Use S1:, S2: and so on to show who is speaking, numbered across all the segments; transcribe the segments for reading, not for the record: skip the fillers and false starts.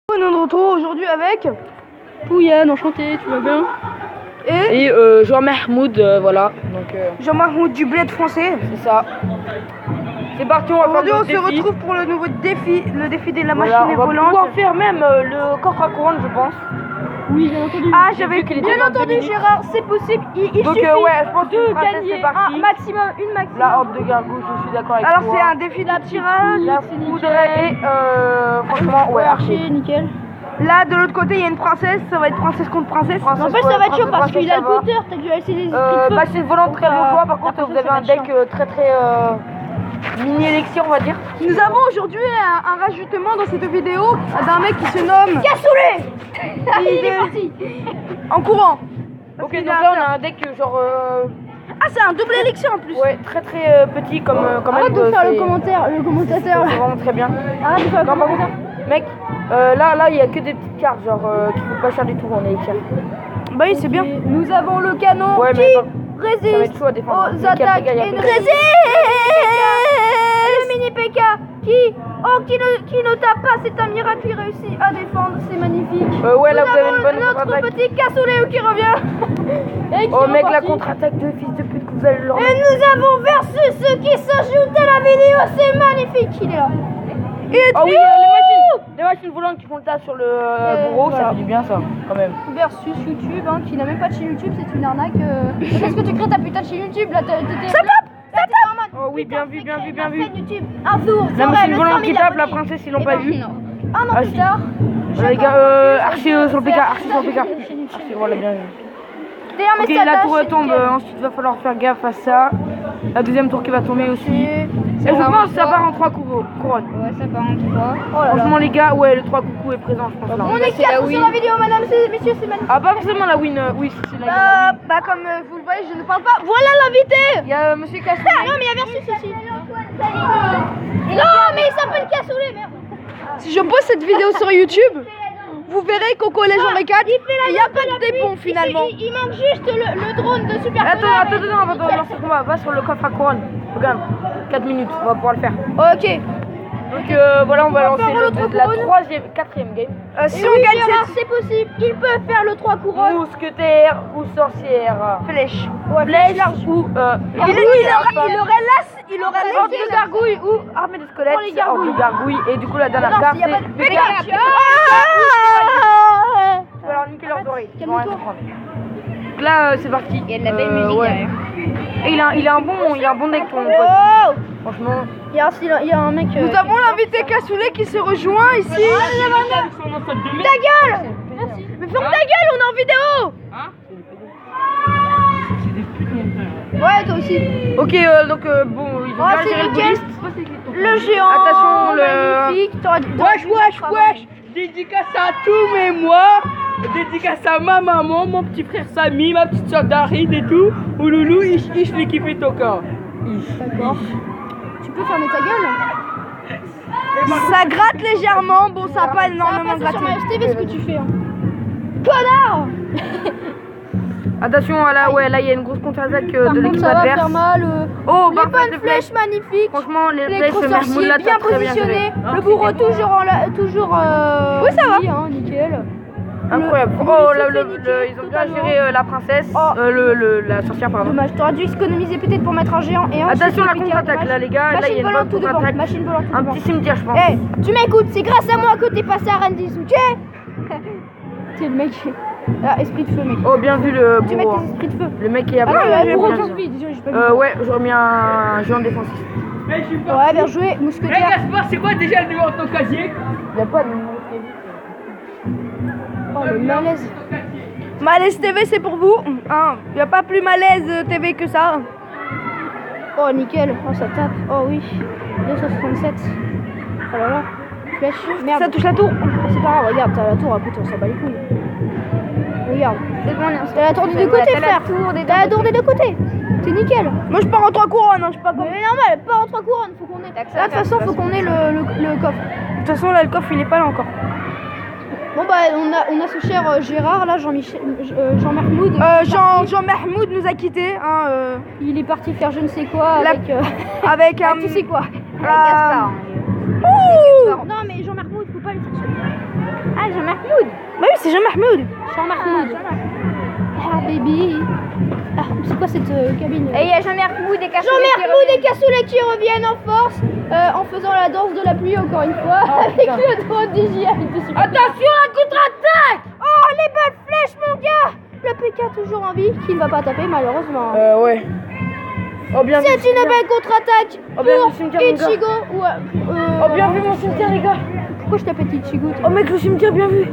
S1: On est de retour aujourd'hui avec
S2: Pouyanne, enchanté, tu vas bien?
S1: et
S3: Jean-Mahmoud, voilà. Donc
S1: Jean-Mahmoud du bled français.
S3: c'est ça. C'est parti, on va
S1: Aujourd'hui
S3: faire
S1: on
S3: le
S1: se
S3: défi.
S1: retrouve pour le nouveau défi, le défi de la
S3: Voilà,
S1: machine
S3: on va
S1: volante.
S3: pouvoir faire même le coffre à couronne, je pense.
S2: Oui, bien entendu.
S1: Ah,
S3: J'ai
S1: j'avais
S3: vu qu'il était
S1: bien
S3: dans 2
S1: entendu
S3: minutes.
S1: Gérard, c'est possible. Il
S3: Donc
S1: suffit
S3: ouais, je pense que
S1: de
S3: princesse,
S1: gagner
S3: c'est parti.
S1: un maximum, une maximum.
S3: La horde de gargouille, je suis d'accord avec
S1: Alors
S3: toi.
S1: c'est un défi de tirage.
S3: La foudre et franchement, ouais,
S2: archer, nickel.
S1: Là de l'autre côté il y a une princesse, ça va être princesse contre princesse.
S3: Princesse.
S2: En fait, ça va être chaud parce qu'il a le cutter, t'as dû essayer les
S3: Bah c'est volant très bon choix, par contre
S2: la
S3: vous avez un
S2: princesse,
S3: deck très mini élection on va dire.
S1: Nous avons aujourd'hui un rajoutement dans cette vidéo d'un mec qui se nomme
S2: Cassoulet.
S1: Il est
S2: parti.
S1: en courant.
S3: Ok,
S1: qu'il
S3: donc
S1: a
S3: là
S1: un-
S3: on a un deck genre
S1: Ah c'est un double élection en plus.
S3: ouais, très petit comme
S2: Arrête
S3: même.
S2: de faire le
S3: c'est-
S2: commentaire, le commentateur.
S3: C'est vraiment très bien.
S2: Arrête de faire le
S3: Non, par
S2: commentaire.
S3: contre, mec, là, il y a que des petites cartes, genre, qui coûtent pas cher du tout en élixir.
S1: Bah oui c'est bien.
S2: Nous avons le canon
S3: Ouais,
S2: qui
S3: mais ça va être
S2: résiste
S3: chaud à défendre.
S2: aux
S3: Dès qu'il y a
S2: attaques
S3: PK, il y a
S2: et
S3: PK.
S2: résiste. Le mini PK qui ne tape pas, c'est un miracle, il réussit à défendre, c'est magnifique.
S3: Ouais, là,
S2: Nous
S3: vous avez
S2: avons
S3: une bonne
S2: notre
S3: contre-attaque.
S2: petit cassoulet qui revient. Et qui
S3: Oh, mec, la
S2: repartit.
S3: contre-attaque de fils de pute que vous allez leur
S2: Et nous avons versus ceux qui s'ajoutent à la vidéo, c'est magnifique, il est là.
S3: Oh oui, les machines volantes qui font le tas sur le bourreau,
S2: voilà.
S3: ça fait du bien, ça, quand même.
S2: Versus YouTube, hein, qui n'a même pas de chaîne YouTube, c'est une arnaque. Est-ce que tu crées ta putain de chaîne YouTube là? Ça tape.
S3: Oh oui, bien vu, bien vu, bien vu.
S2: YouTube. Un tour.
S3: La
S2: c'est vrai,
S3: machine
S2: le
S3: volante
S2: 100
S3: qui
S2: 000
S3: tape, la
S2: abonnés.
S3: princesse, ils l'ont
S2: Eh
S3: pas
S2: ben,
S3: vu.
S2: non. Un an
S3: Ah,
S2: plus
S3: si.
S2: tard.
S3: Les gars, archer sur le PK, archer sur le PK. Archer, voilà, bien vu.
S2: Derrière
S3: Ok,
S2: mes
S3: la
S2: statages,
S3: tour
S2: c'est
S3: tombe,
S2: nickel.
S3: ensuite il va falloir faire gaffe à ça. La deuxième tour qui va tomber aussi. Et je
S2: vraiment
S3: pense que ça
S2: ça.
S3: part en 3 couronnes.
S2: Ouais, ça part en 3. Oh là là.
S3: Franchement les gars, ouais le 3 coucou est présent je pense là.
S2: On est 4 sur la vidéo, madame, messieurs, c'est magnifique.
S3: Ah pas forcément la win, oui c'est la win.
S1: Bah comme vous le voyez je ne parle pas. Voilà l'invité.
S3: Il y a monsieur Cassoulet.
S2: Ah non, mais il y a versus aussi. Non, mais il s'appelle Cassoulet, merde.
S1: Si je pose cette vidéo sur YouTube, vous verrez Coco les gens 4 il n'y a pas de dépôt finalement.
S2: Il manque juste le drone de Super
S3: Attends,
S2: Connard.
S3: on va lancer le combat, va sur le coffre à couronne. Regarde, 4 minutes, on va pouvoir le faire.
S1: Ok.
S3: Donc voilà on va lancer la quatrième game.
S1: Si
S2: Et
S1: on
S2: oui,
S1: gagne
S2: Gérard,
S1: cette
S2: c'est possible. Ils peuvent faire le 3 couronnes.
S3: Mousquetaire ou sorcière.
S1: flèche.
S3: Flèche ou
S1: Il aurait
S3: horde de gargouille ou armée de squelettes.
S2: Oh, les gargouilles.
S3: Horde de gargouille et du coup la dernière
S2: Non,
S3: carte
S2: s'il y a pas
S3: c'est
S2: de
S3: PK.
S2: PK.
S3: Tu vas leur niquer leurs oreilles. ils vont
S2: calme-toi.
S3: rien comprendre. Donc là c'est parti.
S2: Il y a de la belle musique
S3: ouais.
S2: derrière.
S3: Et il a un bon deck ton pote.
S2: Oh,
S3: Franchement.
S2: il y a un mec.
S1: Nous avons l'invité Cassoulet qui se rejoint ici.
S2: Ta gueule. Merci.
S1: Mais ferme ta gueule, on est en vidéo.
S2: Ouais, toi aussi.
S3: Ok donc bon ils ont
S2: Oh,
S3: bien
S2: c'est
S3: géré le
S2: nickel.
S3: bouliste.
S2: Le géant.
S3: Attention, le-
S2: magnifique. T'aurais dû-
S4: Wesh, dédicace à tous mes mois, dédicace à ma maman, mon petit frère Samy, ma petite soeur Darid et tout, Ouloulou, ish l'équipe est au corps.
S2: D'accord. Tu peux fermer ta gueule?
S1: Ça gratte légèrement, bon ça n'a pas énormément
S2: Ça va passer
S1: gratté.
S2: sur ma STV ce que tu fais. Hein. Connard.
S3: Attention là il y a une grosse contre-attaque
S2: Par
S3: de
S2: contre,
S3: l'équipe
S2: ça va
S3: adverse.
S2: faire mal.
S3: Oh
S2: Les
S3: parfait
S2: bonnes
S3: les
S2: flèches magnifiques.
S3: Franchement les flèches
S2: L'électro-sorcier
S3: là
S2: bien
S3: t'as très bien
S2: positionné.
S3: géré.
S2: Le bourreau toujours.
S1: Oui, ça va.
S2: Hein, nickel.
S3: Incroyable.
S2: Le
S3: Oh
S2: bouliste
S3: là,
S2: fait nickel,
S3: ils ont bien
S2: totalement.
S3: géré la princesse,
S2: Oh.
S3: la sorcière pardon.
S2: Dommage. T'aurais dû économiser peut-être pour mettre un géant et un.
S3: Attention la
S2: chef de piqueur,
S3: contre-attaque
S2: dommage.
S3: là les gars, là il y a
S2: Machine
S3: une bonne
S2: volante tout devant.
S3: contre-attaque.
S2: Machine volante tout
S3: Un
S2: devant.
S3: petit cimetière je pense.
S2: Eh, tu m'écoutes, c'est grâce à moi que t'es passé à Rendis, ok? C'est le mec. Ah, esprit de feu, mec.
S3: Oh bien vu le
S2: Tu mets
S3: bourreau.
S2: tes esprits de feu.
S3: Le mec qui a
S2: Ah non,
S3: bien
S2: le bourreau
S3: bien
S2: sans
S3: joué.
S2: vie, désolé, j'ai pas vu.
S3: Ouais, j'aurais mis un géant défensif.
S2: Ouais, bien joué,
S4: Hey
S2: mousquetaire.
S4: Gaspard, c'est quoi déjà le numéro de ton casier?
S3: Il n'y a pas de numéro prévu.
S2: Oh, le malaise.
S1: Malaise TV c'est pour vous. Hein, y a pas plus malaise TV que ça.
S2: Oh, nickel. Oh, ça tape. Oh, oui. 267. Oh là là. Flèche. Merde.
S1: Ça touche la tour.
S2: C'est pas grave, regarde, t'as la tour à côté, on s'en bat les couilles. Regarde. T'as la tour des deux
S1: Voilà,
S2: côtés,
S1: t'as la
S2: frère. T'as la tour des deux côtés. T'es nickel.
S1: Moi je pars en 3 couronnes, hein, je sais pas comment.
S2: Mais normal, pas en 3 couronnes, faut qu'on ait. Là, de toute façon, faut qu'on ait le coffre.
S1: De toute façon là le coffre il est pas là encore.
S2: Bon, bah, on a ce cher Gérard, là, Jean-Mahmoud.
S1: Jean-Mahmoud nous a quittés. Hein,
S2: Il est parti faire je ne sais quoi
S1: La-
S2: avec.
S1: avec un.
S2: Tu sais quoi?
S1: Gaspard.
S2: Non, mais Jean-Mahmoud, faut pas le chercher.
S3: Mahmoud.
S1: Bah oui, c'est Jean Mahmoud.
S2: Jean Mahmoud. Ah, baby. Ah, c'est quoi cette cabine
S3: Et il y a Jean Mahmoud et Cassoulet.
S2: Jean Mahmoud et Cassoulet qui reviennent en force en faisant la danse de la pluie encore une fois avec le drone DJI dessus.
S3: Attention, la contre-attaque.
S2: Oh, les bonnes flèches, mon gars. Le PK toujours en vie, qui ne va pas taper malheureusement.
S4: Ouais. Oh, bien vu.
S2: C'est une belle contre-attaque
S4: Oh, bien
S2: pour
S4: vu, cimetière, mon gars.
S2: Ichigo.
S4: Oh, bien vu, mon cimetière, les gars.
S2: Pourquoi je t'appelle Ichigo toi
S4: Oh, mec, le cimetière, bien vu.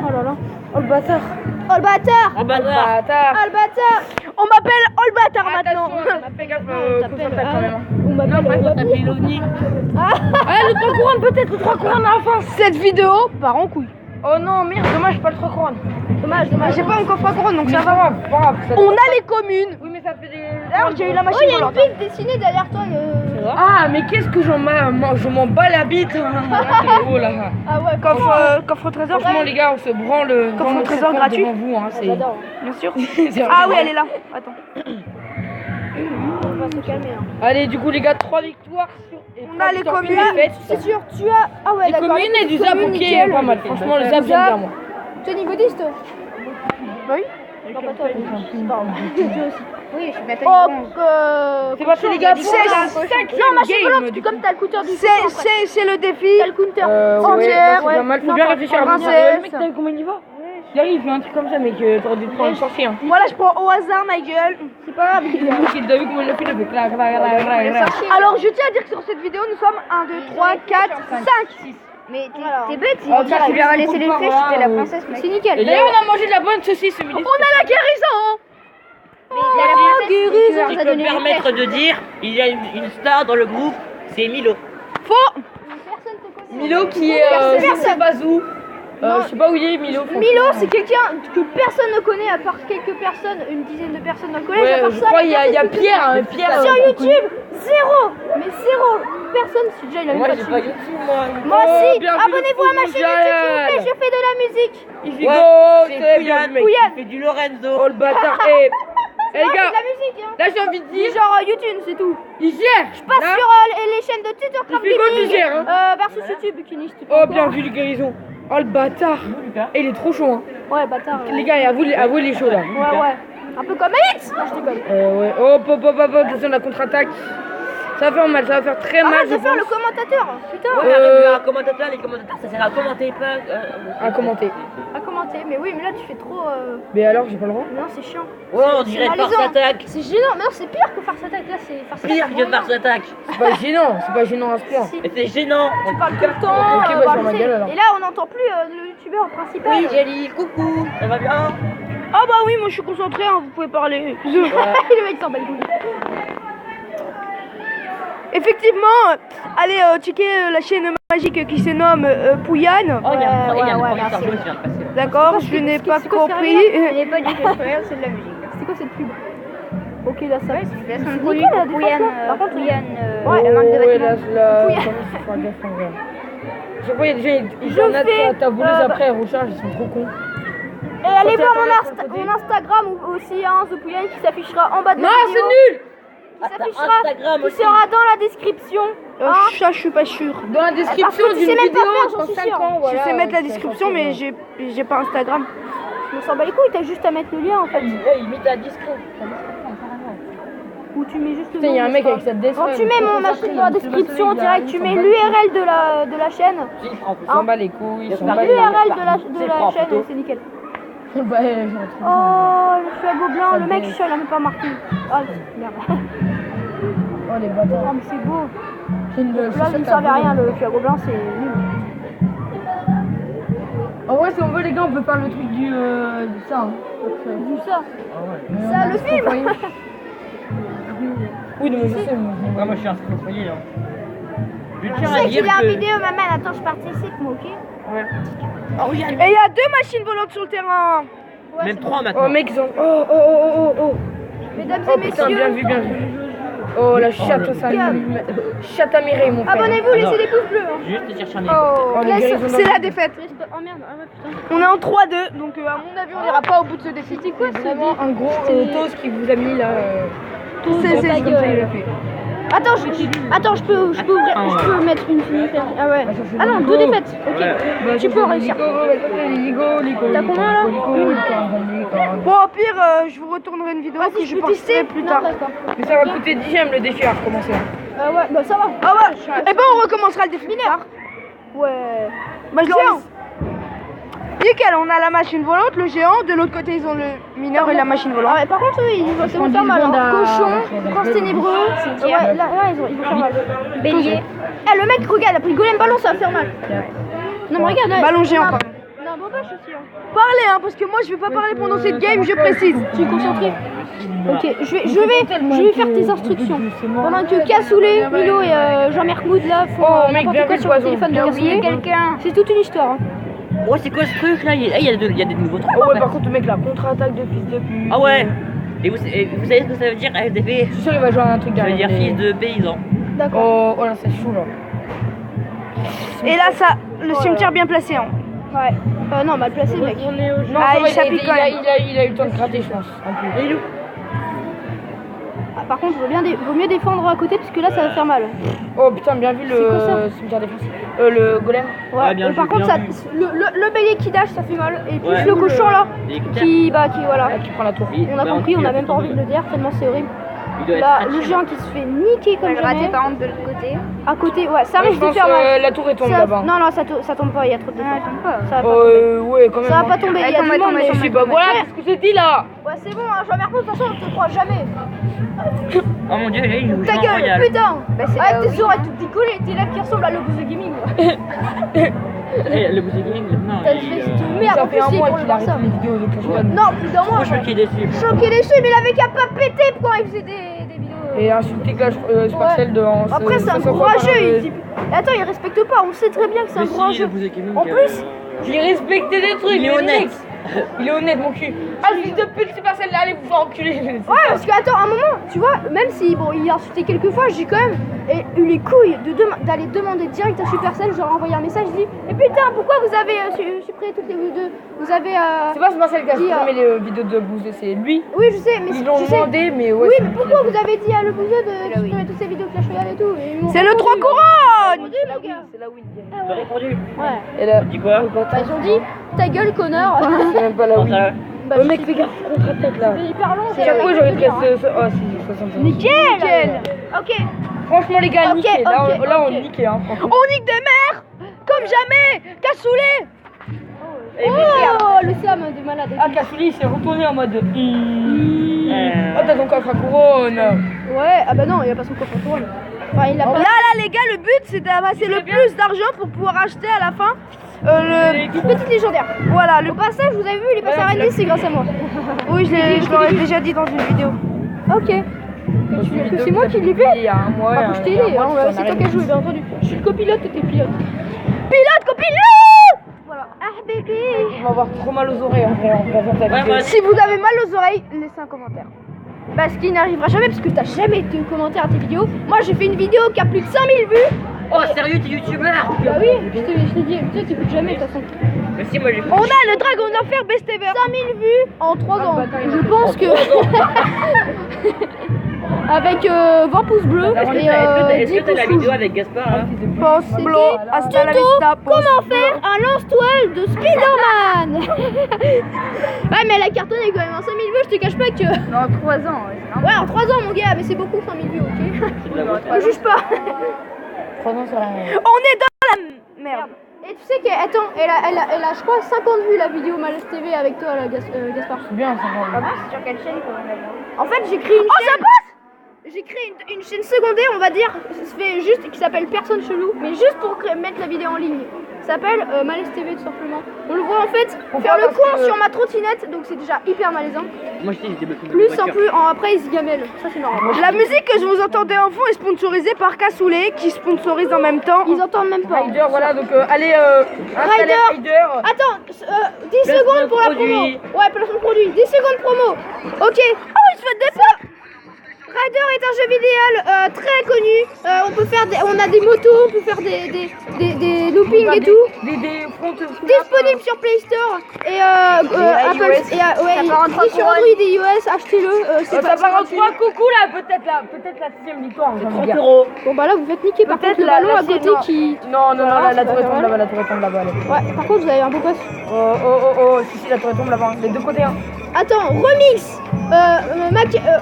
S2: Oh là là.
S4: Oh, le bâtard.
S2: Oh le bâtard.
S3: Oh bâtard.
S4: Bâtard.
S2: Oh le bâtard.
S1: On m'appelle All Bâtard maintenant.
S4: Fais gaffe,
S2: On
S4: contre-attaque quand même.
S2: On m'appelle
S3: Loni.
S4: Le 3 couronnes, peut-être, le 3 couronnes à la fin.
S1: Cette vidéo part en couille.
S4: Oh non, merde, dommage, pas le 3 couronnes.
S2: Dommage.
S1: J'ai pas encore 3 couronnes donc
S4: Mais
S1: ça
S4: c'est
S1: va.
S4: pas grave, ça
S1: On a les communes.
S4: Oui, mais ça fait des.
S1: D'ailleurs, j'ai eu la
S2: Oh,
S1: machine
S2: il y a une
S1: volante.
S2: piste dessinée derrière toi.
S4: Ah, mais qu'est-ce que je m'en bats la bite. Oh là.
S2: Ah ouais.
S1: Coffre au trésor.
S4: Franchement, les gars, on se branle.
S1: Coffre au
S4: vraiment
S1: trésor
S4: très
S1: gratuit.
S4: devant vous, hein, c'est.
S2: J'adore.
S1: Bien sûr.
S4: c'est
S1: Ah
S4: vraiment-
S1: oui, elle est là. Attends.
S2: On va se calmer. Hein.
S4: Allez, du coup, les gars, 3 victoires sur. et
S1: On
S4: trois
S1: a les
S4: victoires,
S1: communes.
S4: une défaite.
S2: C'est sûr, tu as. Ah ouais,
S4: Les
S2: d'accord.
S4: communes et du zap,
S2: communes,
S4: ok,
S2: nickel.
S4: pas mal. Franchement, le zap, j'aime bien, moi.
S2: Tu es niveau 10 toi?
S1: Bah oui.
S2: Non, pas toi. C'est pas grave.
S3: Oui, je suis bientôt
S2: Oh,
S4: C'est parti, les gars,
S1: c'est
S4: pour la
S1: la
S4: cinquième
S2: non, machine
S4: game,
S2: volante,
S4: du
S2: comme t'as le counter du
S1: C'est le défi.
S2: T'as le counter.
S1: Entière,
S4: ouais, c'est pas mal. Faut bien réfléchir à
S1: princesse.
S4: Le mec, t'as vu combien il va Il arrive, il fait un truc comme ça, mec, t'aurais dû te prendre une sortie, hein.
S1: Moi là, je prends au hasard ma gueule.
S2: C'est pas grave.
S4: T'as vu comment il a fait, il a fait clac, clac, clac, clac, clac.
S1: Alors, je tiens à dire que sur cette vidéo, nous sommes 1, 2, 3, 4, 5.
S3: Mais
S2: Voilà.
S3: t'es bête,
S4: Oh,
S3: tu
S4: tiens,
S3: lui as laissé les
S4: coupe pas,
S3: flèches, c'était la
S4: voilà,
S3: princesse.
S2: C'est nickel.
S4: Et d'ailleurs, on a mangé de la bonne saucisse ce midi.
S1: On a la guérison.
S3: Mais t'as la princesse, tu
S5: Si
S3: leur
S5: je
S3: as
S5: peux
S3: donné
S5: me
S3: les
S5: permettre
S3: flèches.
S5: de dire, il y a une star dans le groupe, c'est Milo.
S1: Faux.
S2: Personne te connaît.
S4: Milo qui est je sais pas où. Je sais pas où il est, Milo.
S2: Milo, c'est quelqu'un que personne ne connaît à part quelques personnes, une dizaine de personnes dans le collège. à
S4: Ouais,
S2: part
S4: je
S2: ça,
S4: crois il y a
S2: personne ne
S4: Pierre,
S2: connaît.
S4: hein, Pierre.
S2: Sur YouTube, zéro. Mais zéro. Personne, si déjà il a
S5: Moi,
S2: pas
S5: j'ai
S2: de
S5: pas
S2: YouTube.
S5: YouTube, moi.
S2: Moi aussi.
S4: bien vu,
S2: Abonnez-vous à ma
S4: le
S2: chaîne YouTube, s'il vous plaît. Je fais de la musique.
S4: Ici,
S5: Ouais,
S4: go,
S5: c'est
S4: c'est bien,
S5: Pouyan,
S4: mec.
S2: Pouyan.
S5: il fait du Lorenzo.
S4: Oh, le bâtard. Eh, les
S2: Non,
S4: gars,
S2: c'est de la musique. Hein.
S4: là, j'ai envie de
S2: C'est
S4: dire,
S2: genre YouTube, c'est tout.
S4: il gère.
S2: Passe
S4: Là,
S2: sur les chaînes de Tutorcraft
S4: Il fait quoi,
S2: Gaming
S4: tu gères, hein
S2: versus YouTube qui niche tout.
S4: Oh, bien vu, les guérisons. Oh, le bâtard. Et il est trop chaud, hein.
S2: Ouais, bâtard.
S4: Les gars, avouez les chauds, là.
S2: Ouais. Un peu comme Alix. Non, je déconne.
S4: Ouais. Oh, hop, attention, la contre-attaque. Ça va faire mal, ça va faire très mal.
S2: Arrête
S4: je
S2: de faire
S4: pense.
S2: le commentateur. Putain.
S5: Ouais, arrête, les commentateurs, ça sert à commenter, pas.
S4: À commenter.
S2: À commenter. Mais oui, mais là tu fais trop.
S4: Mais alors, j'ai pas le droit.
S2: Non, c'est chiant.
S5: Ouais, on
S2: C'est
S5: dirait
S2: malaisant.
S5: Farce Attack.
S2: C'est gênant. Mais non, c'est pire que Farce Attack. Là, c'est Farce Attack.
S5: Pire que Farce Attack.
S4: C'est pas gênant à ce point.
S2: Si.
S5: Et c'est gênant.
S2: Tu parles tout le temps.
S4: Ok, bah, sur ma
S2: tu sais.
S4: gueule, alors.
S2: Et là, on n'entend plus le youtubeur principal.
S5: Oui, Jelly, coucou, ça va bien?
S1: Ah bah oui, moi je suis concentré, hein, vous pouvez parler.
S2: Le mec s'en bat les couilles.
S1: Effectivement, allez checker la chaîne magique qui se nomme Pouyan.
S5: Oh, il y a un
S2: ouais,
S5: premier
S2: merci.
S5: Sergio qui vient de passer.
S1: D'accord, je n'ai pas
S2: c'est quoi ce
S1: compris.
S3: Ce n'est pas du tutoriel, c'est de la musique.
S2: C'est quoi cette pub? Ok, là ça.
S3: Ouais, c'est une placement de
S2: C'est
S3: produit
S2: nickel,
S3: pour
S2: la
S3: Pouyan,
S2: défense, là. Par contre,
S3: Pouyan,
S2: ouais,
S3: la marque de
S4: Ouais,
S3: vêtements.
S2: Pouyan.
S4: faut faire gaffe, en vrai. Je vois, il y a déjà, ils
S2: Je
S4: en a
S2: fais,
S4: ta voleuse après, elle recharge, ils sont trop cons.
S2: Et allez
S4: Faut
S2: voir
S4: t'attendre sur le côté.
S2: mon Instagram ou aussi hein, The Pouyan qui s'affichera en bas de la
S4: Non,
S2: vidéo.
S4: c'est nul!
S2: Qui
S5: T'as
S2: s'affichera,
S5: Instagram
S2: qui
S5: aussi.
S2: sera dans la description. Hein.
S1: Ça, je suis pas sûre.
S4: Dans la description
S2: Parce que tu
S4: d'une
S2: sais même pas
S4: vidéo
S2: faire, j'en
S4: dans
S2: suis
S4: 5
S2: sûre.
S4: ans, voilà.
S1: Je sais mettre la
S4: ça
S1: description,
S4: change,
S1: mais
S4: ouais.
S1: j'ai pas Instagram.
S2: Je me sens bat les couilles, t'as juste à mettre le lien en fait.
S5: Ouais, il met ta discret.
S2: Ou tu mets juste le
S4: Putain,
S2: nom.
S4: il y a un
S2: mais
S4: mec
S2: c'est
S4: avec
S2: pas
S4: sa death
S2: grave. Quand tu mets mon machin dans la description direct, tu mets l'URL de la chaîne.
S5: Il prend
S4: Ils s'en bat les couilles, ils s'en bat les
S2: L'URL de la
S5: C'est
S2: chaîne,
S5: plutôt.
S2: c'est nickel.
S4: Bah, j'ai un truc.
S2: Oh, le flago blanc,
S4: Ça
S2: le mec,
S4: dé-
S2: je suis même pas marqué. Ah, merde.
S4: Oh, les bâtards.
S2: Oh, mais c'est beau.
S4: C'est une-
S2: Là,
S4: c'est
S2: il
S4: ça,
S2: ne
S4: t'as
S2: servait à
S4: vu.
S2: rien, le flago blanc, c'est nul.
S4: En vrai, si on veut, les gars, on peut faire le truc du ça. Hein.
S2: Vu ça.
S4: Mais
S2: Ça,
S4: on
S2: le
S4: a
S2: film.
S4: envoyé. Oui, non, mais je sais. mais-
S5: Ouais, moi je suis un scrophonier là. Je
S2: Je
S5: tiens
S2: sais
S5: à
S2: qu'il
S5: dire
S2: y a une
S5: que.
S2: vidéo, maman, attends, je participe, moi, ok?
S5: Oh, regarde,
S1: Et il y a 2 machines volantes sur le terrain.
S5: même 3
S4: Oh,
S5: maintenant.
S4: mec, ils ont. Oh.
S2: Mesdames
S4: Oh,
S2: et
S4: putain,
S2: messieurs,
S4: bien vu, bien vu. Oh, la chatte, ça. Chatte à Mireille, mon frère.
S2: abonnez-vous,
S5: Ah,
S2: laissez
S5: non.
S2: des pouces bleus. Hein.
S5: Juste chercher un
S1: Oh,
S4: les guérisons
S1: c'est
S4: dans
S1: la
S4: le-
S1: défaite.
S2: Oh merde, ah ouais, putain.
S1: On est en 3-2, donc à mon avis, on n'ira pas au bout de ce défi.
S2: C'était quoi ce
S4: Vraiment un gros
S2: C'était-
S4: toast qui vous a mis là.
S1: C'est
S2: ta
S4: comme ça, il
S2: gueule.
S4: l'a fait.
S2: Attends, je peux mettre une fenêtre. Ah ouais. Ah non, 2 défaites. Ok. Tu peux réussir. T'as combien là?
S1: Bon, au pire, je vous retournerai une vidéo que je posterai plus tard.
S4: Mais ça va coûter 10ème le défi à recommencer.
S2: Ouais, bah ça va.
S1: Ah ouais. Et ben on recommencera le défi plus tard.
S2: Ouais.
S1: Bah je l'aurai. Nickel, on a la machine volante, le géant, de l'autre côté ils ont le mineur et la machine volante.
S2: Ah ouais, par contre, eux, ils vont faire mal. Cochon, prince ténébreux. Ouais, là, ils vont faire mal. Bélier. Eh, le mec, regarde, il a pris golem ballon, ça va faire mal. Non, mais regarde.
S1: Ballon géant, pardon.
S2: Non, bon, bah, je suis sûr.
S1: Parlez, hein, parce que moi je vais pas parler pendant cette game, je précise.
S2: Tu es concentré? Ok, je vais faire tes instructions. Pendant que Cassoulet, Milo et Jean-Merc là font n'importe quoi sur le téléphone de Cassoulet. C'est toute une histoire. Hein.
S5: Oh, c'est quoi ce truc là? Il y a des nouveaux trucs.
S4: Oh ouais, par contre, le mec, la contre-attaque de fils de pute.
S5: Ah ouais. Et vous savez ce que ça veut dire AFDP?
S4: Je suis sûr qu'il va jouer à un truc
S5: Ça veut
S4: derrière.
S5: dire fils de paysan.
S2: D'accord.
S4: Oh là, c'est chaud là.
S1: Et là, ça, le cimetière bien placé. Hein.
S2: Ouais. Non, mal placé, mec.
S4: Non,
S1: Ah,
S4: ça va,
S1: il s'applique quand même.
S4: il a eu le temps de gratter, je pense. Un peu.
S2: Ah, par contre, vaut mieux défendre à côté parce que là, ça va faire mal.
S4: Oh putain, bien vu
S2: C'est quoi ça
S4: le cimetière défensif. Le golem.
S5: Ouais, bien
S2: par
S5: vu,
S2: contre,
S5: bien
S2: ça,
S5: vu.
S2: le bélier qui dash, ça fait mal. Et puis
S5: Ouais.
S2: le cochon là,
S5: Et écoutez,
S2: qui voilà.
S4: Qui prend la tour.
S2: On a compris, on a même pas envie de le dire, tellement c'est horrible.
S5: il doit
S2: Là,
S5: être
S2: le géant qui se fait niquer comme jamais.
S1: par contre de l'autre côté.
S2: À côté, ouais, ça
S4: Je
S2: risque de
S4: pense
S2: faire mal.
S4: la tour est tombée
S2: Ça-
S4: là-bas.
S2: Non, ça tombe pas, il y a trop de défense. Ça va pas tomber.
S4: Ouais, quand même.
S2: Ça va pas tomber, il y a du monde, mais
S4: Je sais pas, voilà ce que j'ai dit là.
S2: Ouais, c'est bon, hein, Jean-Merc, de toute façon, on te croit jamais.
S5: Oh mon dieu, j'ai eu
S2: Ta
S5: Jean
S2: gueule,
S5: Royal.
S2: putain. Avec tes oreilles toutes décollées, tes lèvres qui ressemblent à l'obus de gaming.
S5: Eh, le bouger game, non.
S2: T'as une veste de merde,
S4: Ça
S2: en
S4: fait un
S2: plus,
S4: mois
S2: pour le
S4: qu'il
S2: voir
S4: arrête
S2: ça.
S4: les vidéos de Clash Royale.
S2: Non, plus d'un mois.
S5: Trop choqué dessus.
S2: Choqué les cheveux, mais il avait qu'à pas péter quand il faisait des vidéos.
S4: Et insulter Clash Sparcel de en
S2: Après, c'est un courageux. Attends, il respecte pas, on sait très bien que c'est un courageux. En plus,
S4: J'ai respecté des trucs.
S5: Il est honnête.
S4: Il est honnête, mon cul. Ah, le fils de pute, c'est pas celle-là, allez vous faire enculer.
S2: ouais, parce que attends, un moment, tu vois, même si bon, il a insulté quelques fois, j'ai quand même eu les couilles d'aller demander direct à Supercell, je leur ai envoyé un message, je dis, mais putain, pourquoi vous avez supprimé toutes les vidéos, vous avez
S4: C'est pas Sparcel qui a
S2: dit,
S4: supprimé les vidéos de Bouzé, c'est lui.
S2: oui, je sais, mais
S4: Ils l'ont
S2: je sais.
S4: demandé, mais ouais.
S2: Oui,
S4: c'est
S2: mais
S4: lui qui
S2: pourquoi
S4: l'a
S2: vous avez dit à le bouseux de supprimer toutes ces vidéos Clash Royale et tout? Et ils m'ont
S1: C'est le
S2: répondu.
S1: 3 couronnes.
S2: Répondu, mon gars.
S4: C'est la win.
S5: T'as répondu.
S2: Ouais.
S4: Et là,
S5: Dis quoi?
S2: Bah, ils ont dit, ta gueule, connard.
S4: c'est même pas la
S5: Comment
S4: win.
S5: ça?
S2: Bah,
S4: Le mec, fais gaffe, contre-attaque là.
S2: c'est hyper long, c'est
S4: Chaque fois, j'aurais
S2: dire, hein.
S4: 13. Oh, si, 65.
S2: Nickel. Ok.
S4: Franchement, les gars,
S2: Ok,
S4: niqué. Là,
S2: ok,
S4: là, on
S2: ok.
S4: niquait, hein, franchement.
S1: On nique des mères comme jamais. Cassoulet.
S2: Oh, le Sam de malade.
S4: Ah, Kassouli, il s'est retourné en mode. Oh, t'as ton coffre à couronne.
S2: Ouais, ah bah non, il a pas son coffre en couronne. Enfin, il a pas.
S1: Là, les gars, le but c'est d'amasser le plus d'argent pour pouvoir acheter à la fin le.
S2: Une petite légendaire.
S1: Voilà,
S2: Au passage, vous avez vu, il est passé à Randy, c'est grâce à moi.
S1: Oui, je l'aurais déjà dit dans une vidéo.
S2: Ok. Que c'est moi qui l'ai fait.
S4: Il y a un mois.
S2: Ah, faut que je t'ai aidé, hein, ouais, c'est toi qui as joué, bien entendu. Je suis le copilote, t'es pilote.
S1: Pilote, copilote.
S2: Voilà. Ah, bébé.
S4: On va avoir trop mal aux oreilles en présentant ta
S5: Ouais,
S4: vidéo.
S5: moi,
S1: Si vous avez mal aux oreilles, laissez un commentaire.
S2: Bah, ce qui n'arrivera jamais, parce que t'as jamais de commentaires à tes vidéos. Moi, j'ai fait une vidéo qui a plus de 5000 vues.
S5: Oh, sérieux, t'es youtubeur?
S2: Bah oui, je t'ai dit, toi, t'écoutes jamais, de toute façon.
S5: Mais si, moi j'ai fait.
S1: On a le dragon d'enfer best ever.
S2: 5000 vues en 3 ans. Je pense que. Avec 20 pouces bleus
S5: Est-ce
S2: et
S5: que t'as
S2: 10
S5: la
S2: pouces
S5: vidéo
S2: rouges.
S5: avec Gaspard là?
S1: Postblo, hasta la
S2: Tuto,
S1: vista.
S2: comment faire un lance-toile de Spider-Man. Ouais, mais elle a cartonné quand même, en 5000 vues, je te cache pas que...
S1: Non, 3 ans.
S2: Ouais, en 3 ans, mon gars, mais c'est beaucoup 5000 vues, ok.
S5: C'est de la vôtre.
S2: Me juge pas.
S4: 3 ans, ça rien.
S1: On est dans la merde.
S2: Et tu sais qu'elle, attends, elle a, je crois, 50 vues la vidéo Malaise TV avec toi, là, Gaspard.
S4: C'est bien, ça va.
S2: Sur quelle chaîne En fait, j'ai créé une chaîne. J'ai créé une chaîne secondaire, on va dire, ça fait juste, qui s'appelle Personne Chelou, mais juste pour mettre la vidéo en ligne. Ça s'appelle Malaise TV tout simplement. On le voit en fait faire le con sur ma trottinette, donc c'est déjà hyper malaisant.
S5: Moi je sais, j'étais bloqué.
S2: Plus après il se gamelle, ça c'est normal.
S1: La musique que je vous entendais en fond est sponsorisée par Cassoulet qui sponsorise en même temps.
S2: Ils entendent même pas.
S4: Rider, voilà, donc allez installer Rider.
S2: Attends, 10
S5: Placement
S2: secondes pour la promo.
S5: produit.
S2: Ouais, placement de produit, 10 secondes promo. Ok.
S1: Oh, il se fait des pas.
S2: Rider est un jeu vidéo très connu. On a des motos, on peut faire des loopings et tout.
S3: Des fronts.
S2: Disponible sur Play Store et Apple et sur Android et iOS. Achetez-le.
S3: Ça part en 3 coucou là, peut-être la 6ème victoire. j'ai envie de
S5: 30
S3: dire.
S5: euros.
S2: Bon bah là vous faites niquer. Par contre
S3: Peut-être
S2: le ballon à
S3: sixième,
S2: côté
S3: non.
S2: qui.
S3: Non,
S2: Voilà,
S3: la
S2: c'est
S3: tour
S2: pas
S3: tombe
S2: mal.
S3: là-bas, la tour tombe là-bas. Allez.
S2: Ouais. Par contre vous avez un beau gosse.
S3: Oh, si, la tour tombe là-bas. Les deux côtés, hein.
S2: Attends, remix.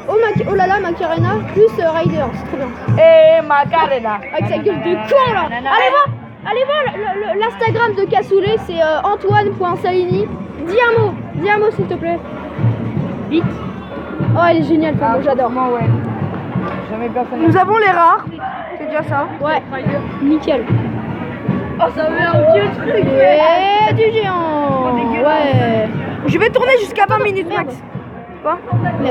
S2: Oh là là, Macarena plus Rider, c'est trop bien.
S3: Et Macarena.
S2: Avec sa gueule de con là. Allez voir l'Instagram de Cassoulet, c'est Antoine.Salini. Dis un mot s'il te plaît. Vite. Oh elle est géniale,
S3: Ah,
S2: j'adore.
S3: ouais. Jamais personne.
S1: Nous avons les rares. C'est déjà ça.
S2: Ouais, nickel.
S3: Oh, ça met un vieux truc.
S2: Et du géant. Ouais.
S1: Je vais tourner jusqu'à 20 minutes max. Quoi?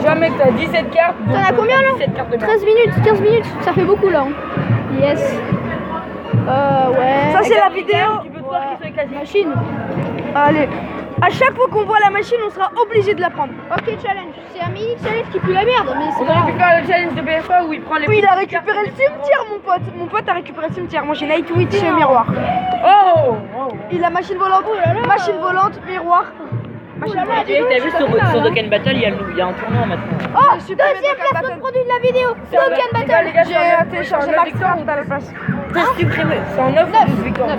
S3: Jamais que t'as 17 cartes.
S2: T'en as combien là
S3: 17 cartes de merde.
S2: 13 minutes, 15 minutes, ça fait beaucoup là. Yes. Ouais.
S1: Ça c'est la vidéo.
S3: Tu peux te voir qui sont éclatés.
S2: Machine.
S1: Allez. À chaque fois qu'on voit la machine, on sera obligé de la prendre.
S2: Ok, challenge. C'est un mini challenge qui pue la merde, mais c'est
S3: On
S2: pas
S3: aurait pu
S2: grave.
S3: faire le challenge de BFA où il prend les.
S1: Oui, il a récupéré le cimetière, mon pote. Mon pote a récupéré le cimetière. Moi j'ai Nightwitch chez Miroir.
S3: Oh.
S1: Il a machine volante, machine volante, miroir. Machine volante.
S5: Et t'as vu sur Dokkan Battle, il y a un tournoi maintenant.
S2: Oh, deuxième placement de produit de la vidéo. Dokkan Battle.
S3: Les gars,
S1: J'ai téléchargé Max Force à la place.
S3: c'est en 9 ou 12 victoires.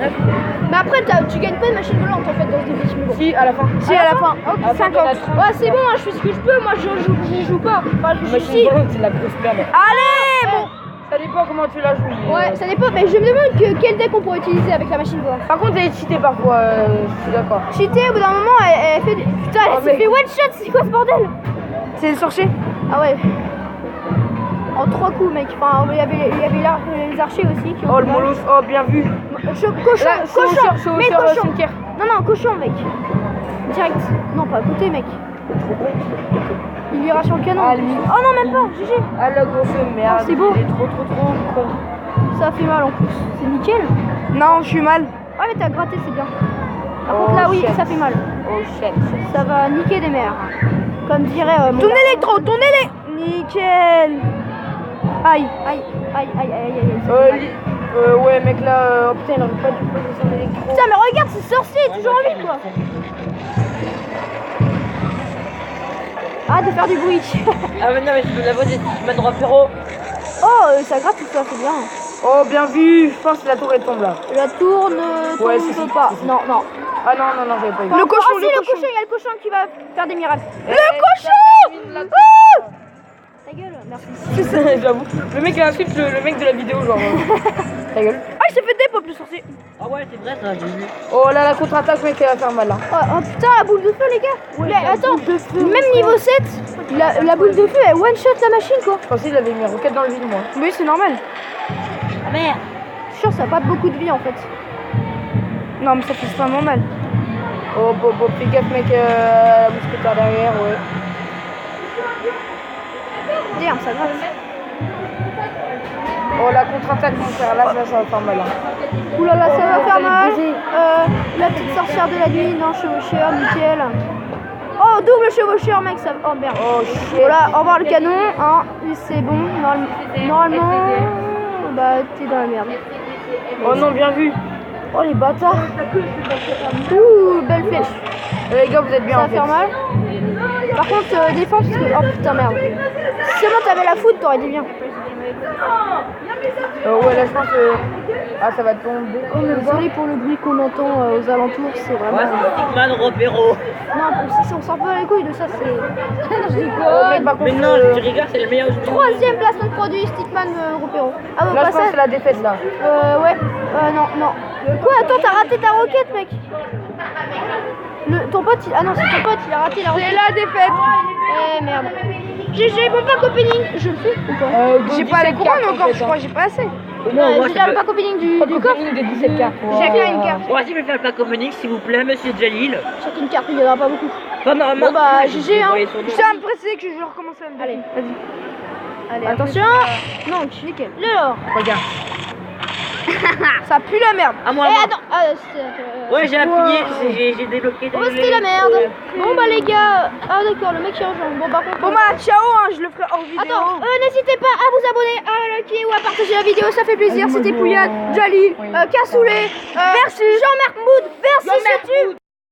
S2: Mais après, tu gagnes pas de machine volante en fait dans ce défi. Mais bon.
S3: Si, à la fin.
S1: Si à la fin.
S3: À la fin,
S1: 50.
S3: t'en as 30.
S2: Ouais, c'est bon, hein, je fais ce que je peux. Moi, je joue pas. Enfin, je
S3: Machine
S2: suis.
S3: volante, c'est de la grosse merde.
S1: Allez, bon.
S3: Ça dépend comment tu la joues.
S2: Ouais, ça dépend. Mais je me demande quel deck on pourrait utiliser avec la machine volante.
S3: Par contre, elle est cheatée parfois, je suis d'accord.
S2: Cheater, au bout d'un moment, elle fait. Putain,
S3: Oh,
S2: elle s'est
S3: mec.
S2: fait one shot. C'est quoi ce bordel?
S1: C'est le sorcier.
S2: Ah ouais. En 3 coups, mec. Enfin, il y avait les archers aussi qui ont.
S3: Oh, le mollos, oh, bien vu.
S2: Cochon,
S3: Là,
S2: cochon, mais
S3: au
S2: cochon.
S3: cimetière.
S2: Non, cochon, mec. Direct. Non, pas à côté, mec. Il ira sur le canon.
S3: Ah, lui.
S2: Oh non, même pas. GG.
S3: Ah, le gros feu, merde.
S2: Oh, c'est beau.
S3: Il est trop con.
S2: Ça fait mal en plus. C'est nickel.
S1: Non, je suis mal.
S2: Ah, mais t'as gratté, c'est bien. Par
S3: Oh,
S2: contre, là, oui,
S3: shit.
S2: ça fait mal.
S3: Oh, shit.
S2: Ça va niquer des mères. Comme dirait mon.
S1: Ton électro, ton élé. Nickel. Aïe.
S2: Aïe.
S3: Ouais, mec, là, oh, putain, il aurait pas dû poser son électro.
S2: Putain, mais regarde, ce sorcier est toujours en vie, quoi. Arrête de faire du bruit.
S5: Ah, mais non, mais je peux la voter, tu m'as droit, Ferro.
S2: Oh, ça gratte tout ça, c'est bien.
S3: Oh, bien vu. Je pense que la tour, elle tombe là.
S2: La tour ne tombe
S3: Ouais, si,
S2: pas.
S3: si.
S2: Non.
S3: Ah, non, j'avais pas eu.
S1: Le cochon,
S2: Ah, si,
S1: le
S2: le
S1: cochon.
S2: cochon, il y a le cochon qui va faire des miracles.
S3: Le
S1: cochon.
S2: Ta gueule, merci.
S3: J'avoue. Le mec, il insulte le mec de la vidéo, genre. Ta gueule.
S1: Ah, il s'est fait dépop le sorcier.
S5: Ah ouais, c'est vrai, ça, j'ai vu.
S3: Oh, là, la contre-attaque, mec, elle va faire mal, là.
S2: Oh, putain, la boule de feu, les gars. Attends, même niveau 7, la boule de feu, elle one shot la machine, quoi.
S3: Je pensais qu'il avait mis une roquette dans le vide, moi.
S1: Oui, c'est normal.
S5: Ah merde.
S2: Je suis sûr, ça a pas beaucoup de vie, en fait.
S1: Non, mais ça fait extrêmement mal.
S3: Oh, fais gaffe, mec, mousquetaire derrière, ouais.
S2: Damn, ça gratte.
S3: Oh, la contre-attaque, mon frère, là, ça va faire mal, hein.
S2: Ouh là là, ça va
S3: Oh,
S2: faire
S3: elle est
S2: mal.
S3: baisée.
S2: La petite sorcière de la nuit, non, chevaucheur, nickel. Oh, double chevaucheur, mec, ça. Oh merde.
S3: Oh, shit.
S2: Voilà, au revoir le canon. Hein, c'est bon. Normalement, bah, t'es dans la merde.
S3: Oh non, bien vu. Oh, les bâtards.
S2: Ouh, belle flèche.
S3: Les gars, vous êtes bien,
S2: Ça
S3: en
S2: va
S3: fait.
S2: faire mal. Par contre, défense parce que. Oh putain, merde. Si seulement t'avais la foudre, t'aurais été bien.
S3: Ouais, là, je pense que... Ah, ça va tomber.
S2: Oh, mais désolé pour le bruit qu'on entend aux alentours, c'est vraiment.
S5: Ouais, c'est Stickman, Ropero.
S2: Non, si on s'en bat les couilles de ça, c'est. Je dis
S3: Oh,
S2: quoi?
S3: mec, par contre,
S5: Mais non, je rigole, c'est le meilleur jeu.
S2: Troisième placement de produit, Stickman Ropero. Ah, bon,
S3: là,
S2: bah
S3: je pense que
S2: ça.
S3: c'est la défaite, là.
S2: Ouais. Non. Quoi? Attends, t'as raté ta roquette, mec. Ton pote, ah non, c'est ton pote, il a raté la roquette.
S1: C'est la défaite.
S2: Eh merde. GG, bon pack opening. Je le fais ou pas?
S1: J'ai pas les couronnes encore, je crois, j'ai pas assez.
S5: Non, moi,
S2: J'ai déjà le pack opening du coffre.
S3: de 17 cartes.
S2: Chacun une carte.
S5: Vas-y, mais faire le pack opening, s'il vous plaît, monsieur Jalil.
S2: Chacun une carte, il y en aura pas beaucoup.
S5: Pas mal.
S2: Bon bah, GG, hein.
S1: Je tiens à me préciser que je vais recommencer à me
S2: Allez.
S1: Vas-y.
S2: Allez, attention. Non, nickel. Alors.
S3: Regarde.
S1: Ça pue la merde.
S5: À moi,
S2: Eh,
S5: à moi.
S2: attends.
S5: Ouais, j'ai appuyé, j'ai débloqué des.
S2: Oh, c'était la merde. Bon, bah, les gars. Ah, d'accord, le mec est rejoint. Bon, par contre.
S1: Bon bah ciao, hein, je le ferai hors vidéo.
S2: Attends, n'hésitez pas à vous abonner, à liker ou à partager la vidéo, ça fait plaisir. C'était Pouillade, Jalil, Cassoulet, merci, Jean-Marc Moud, merci YouTube.